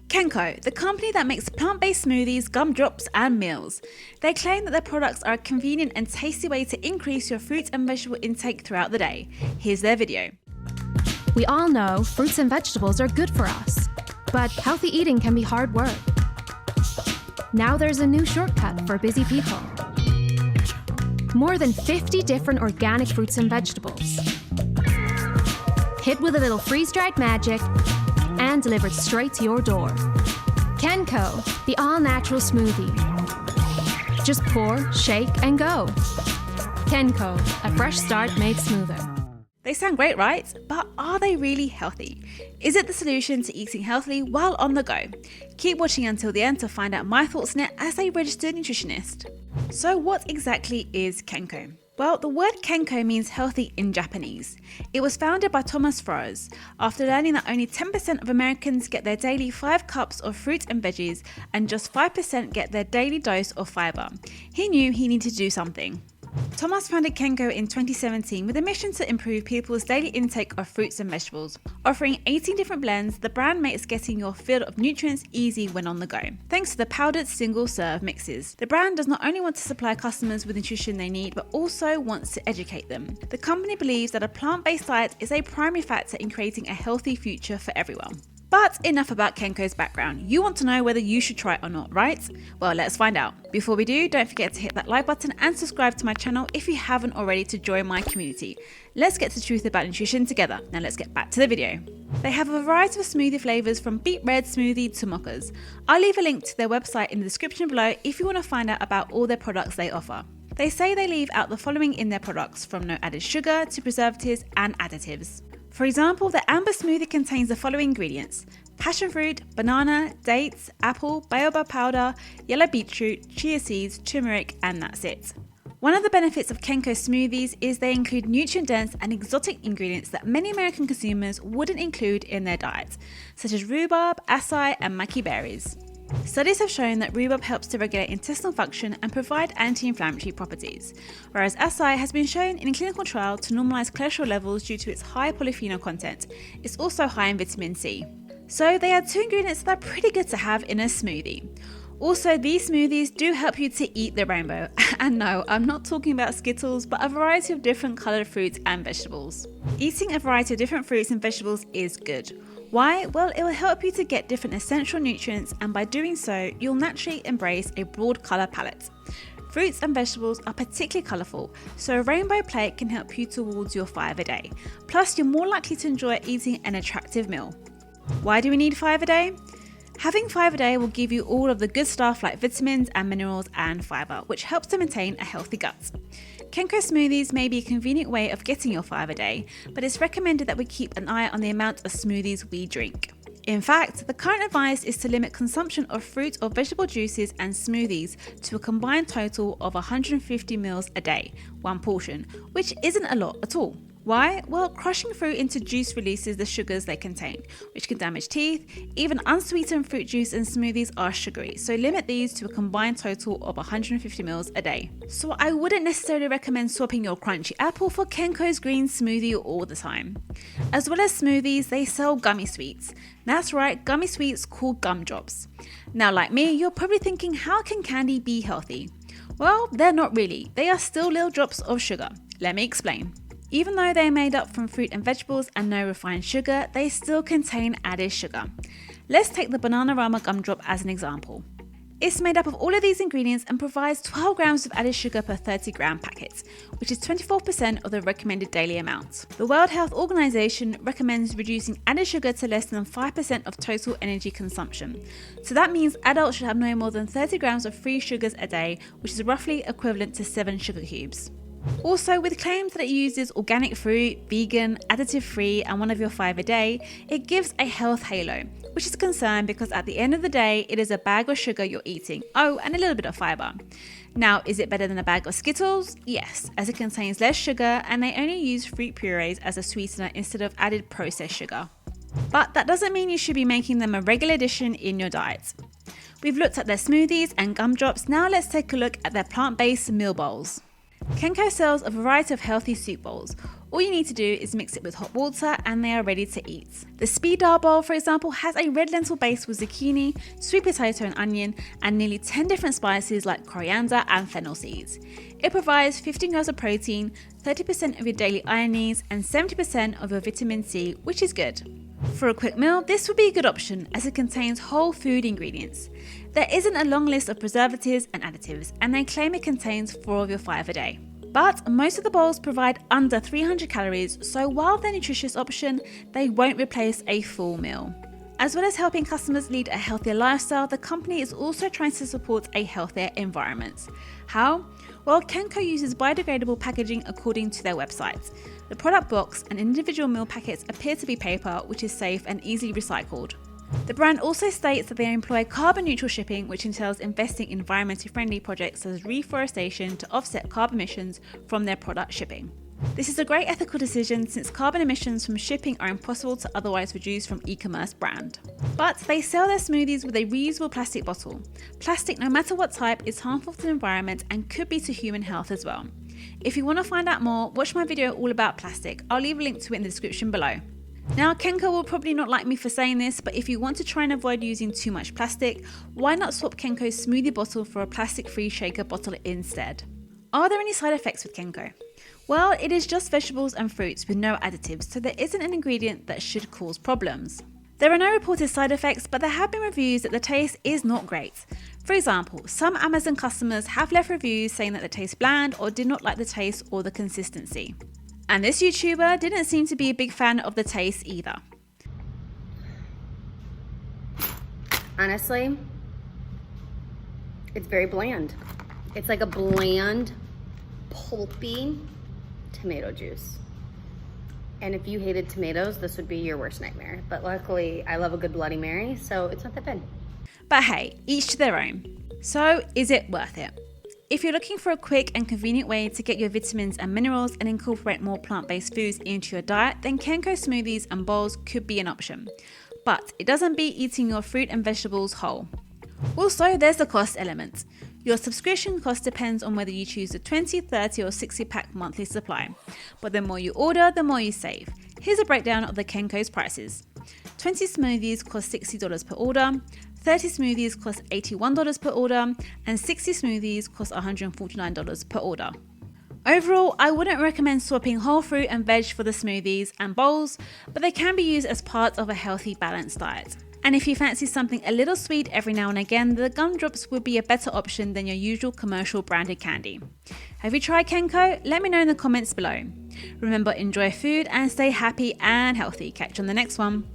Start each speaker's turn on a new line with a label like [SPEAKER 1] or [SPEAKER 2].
[SPEAKER 1] Kencko, the company that makes plant-based smoothies, gumdrops and meals. They claim that their products are a convenient and tasty way to increase your fruit and vegetable intake throughout the day. Here's their video.
[SPEAKER 2] We all know fruits and vegetables are good for us, but healthy eating can be hard work. Now there's a new shortcut for busy people. More than 50 different organic fruits and vegetables. Hit with a little freeze-dried magic and delivered straight to your door. Kencko, the all-natural smoothie. Just pour, shake, and go. Kencko, a fresh start made smoother.
[SPEAKER 1] They sound great, right? But are they really healthy? Is it the solution to eating healthily while on the go? Keep watching until the end to find out my thoughts on it as a registered nutritionist. So what exactly is Kencko? Well, the word Kencko means healthy in Japanese. It was founded by Thomas Froese after learning that only 10% of Americans get their daily 5 cups of fruit and veggies and just 5% get their daily dose of fiber. He knew he needed to do something. Thomas founded Kencko in 2017 with a mission to improve people's daily intake of fruits and vegetables. Offering 18 different blends, the brand makes getting your fill of nutrients easy when on the go. Thanks to the powdered single-serve mixes, the brand does not only want to supply customers with nutrition they need, but also wants to educate them. The company believes that a plant-based diet is a primary factor in creating a healthy future for everyone. But enough about Kencko's background. You want to know whether you should try it or not, right? Well, let's find out. Before we do, don't forget to hit that like button and subscribe to my channel if you haven't already to join my community. Let's get to the truth about nutrition together. Now let's get back to the video. They have a variety of smoothie flavors from beet red smoothie to mochas. I'll leave a link to their website in the description below if you want to find out about all their products they offer. They say they leave out the following in their products, from no added sugar to preservatives and additives. For example, the amber smoothie contains the following ingredients: passion fruit, banana, dates, apple, baobab powder, yellow beetroot, chia seeds, turmeric, and that's it. One of the benefits of Kencko smoothies is they include nutrient-dense and exotic ingredients that many American consumers wouldn't include in their diet, such as rhubarb, acai, and maqui berries. Studies have shown that rhubarb helps to regulate intestinal function and provide anti-inflammatory properties, whereas acai has been shown in a clinical trial to normalize cholesterol levels due to its high polyphenol content. It's also high in vitamin C. So they are 2 ingredients that are pretty good to have in a smoothie. Also, these smoothies do help you to eat the rainbow. And no, I'm not talking about Skittles, but a variety of different coloured fruits and vegetables. Eating a variety of different fruits and vegetables is good. Why? Well, it will help you to get different essential nutrients, and by doing so, you'll naturally embrace a broad colour palette. Fruits and vegetables are particularly colourful, so a rainbow plate can help you towards your 5 a day. Plus, you're more likely to enjoy eating an attractive meal. Why do we need 5 a day? Having 5 a day will give you all of the good stuff like vitamins and minerals and fibre, which helps to maintain a healthy gut. Kencko smoothies may be a convenient way of getting your 5 a day, but it's recommended that we keep an eye on the amount of smoothies we drink. In fact, the current advice is to limit consumption of fruit or vegetable juices and smoothies to a combined total of 150 ml a day, one portion, which isn't a lot at all. Why? Well, crushing fruit into juice releases the sugars they contain, which can damage teeth. Even unsweetened fruit juice and smoothies are sugary, so limit these to a combined total of 150 ml a day. So I wouldn't necessarily recommend swapping your crunchy apple for Kencko's green smoothie all the time. As well as smoothies, they sell gummy sweets. That's right, gummy sweets called Gumdrops. Now, like me, you're probably thinking, how can candy be healthy? Well, they're not really. They are still little drops of sugar. Let me explain. Even though they are made up from fruit and vegetables and no refined sugar, they still contain added sugar. Let's take the Bananarama gumdrop as an example. It's made up of all of these ingredients and provides 12 grams of added sugar per 30 gram packet, which is 24% of the recommended daily amount. The World Health Organization recommends reducing added sugar to less than 5% of total energy consumption. So that means adults should have no more than 30 grams of free sugars a day, which is roughly equivalent to 7 sugar cubes. Also, with claims that it uses organic fruit, vegan, additive-free, and one of your 5 a day, it gives a health halo, which is a concern because at the end of the day, it is a bag of sugar you're eating. Oh, and a little bit of fiber. Now, is it better than a bag of Skittles? Yes, as it contains less sugar and they only use fruit purees as a sweetener instead of added processed sugar. But that doesn't mean you should be making them a regular addition in your diet. We've looked at their smoothies and gumdrops, now let's take a look at their plant-based meal bowls. Kencko sells a variety of healthy soup bowls. All you need to do is mix it with hot water and they are ready to eat. The speed dial bowl, for example, has a red lentil base with zucchini, sweet potato and onion, and nearly 10 different spices like coriander and fennel seeds. It provides 15 grams of protein, 30% of your daily iron needs, and 70% of your vitamin C, which is good. For a quick meal, this would be a good option as it contains whole food ingredients. There isn't a long list of preservatives and additives, and they claim it contains 4 of your 5 a day. But most of the bowls provide under 300 calories, so while they're a nutritious option, they won't replace a full meal. As well as helping customers lead a healthier lifestyle, the company is also trying to support a healthier environment. How? Well, Kencko uses biodegradable packaging according to their website. The product box and individual meal packets appear to be paper, which is safe and easily recycled. The brand also states that they employ carbon neutral shipping, which entails investing in environmentally friendly projects such as reforestation to offset carbon emissions from their product shipping. This is a great ethical decision since carbon emissions from shipping are impossible to otherwise reduce from e-commerce brand. But they sell their smoothies with a reusable plastic bottle. Plastic, no matter what type, is harmful to the environment and could be to human health as well. If you want to find out more, watch my video all about plastic. I'll leave a link to it in the description below. Now, Kencko will probably not like me for saying this, but if you want to try and avoid using too much plastic, why not swap Kencko's smoothie bottle for a plastic-free shaker bottle instead? Are there any side effects with Kencko? Well, it is just vegetables and fruits with no additives, so there isn't an ingredient that should cause problems. There are no reported side effects, but there have been reviews that the taste is not great. For example, some Amazon customers have left reviews saying that the taste bland or did not like the taste or the consistency. And this YouTuber didn't seem to be a big fan of the taste either.
[SPEAKER 3] Honestly, it's very bland. It's like a bland, pulpy tomato juice. And if you hated tomatoes, this would be your worst nightmare. But luckily, I love a good Bloody Mary, so it's not that bad.
[SPEAKER 1] But hey, each to their own. So, is it worth it? If you're looking for a quick and convenient way to get your vitamins and minerals and incorporate more plant-based foods into your diet, then Kencko smoothies and bowls could be an option. But it doesn't beat eating your fruit and vegetables whole. Also, there's the cost element. Your subscription cost depends on whether you choose the 20, 30 or 60 pack monthly supply. But the more you order, the more you save. Here's a breakdown of the Kencko's prices. 20 smoothies cost $60 per order, 30 smoothies cost $81 per order, and 60 smoothies cost $149 per order. Overall, I wouldn't recommend swapping whole fruit and veg for the smoothies and bowls, but they can be used as part of a healthy, balanced diet. And if you fancy something a little sweet every now and again, the Gumdrops would be a better option than your usual commercial branded candy. Have you tried Kencko? Let me know in the comments below. Remember, enjoy food and stay happy and healthy. Catch you on the next one.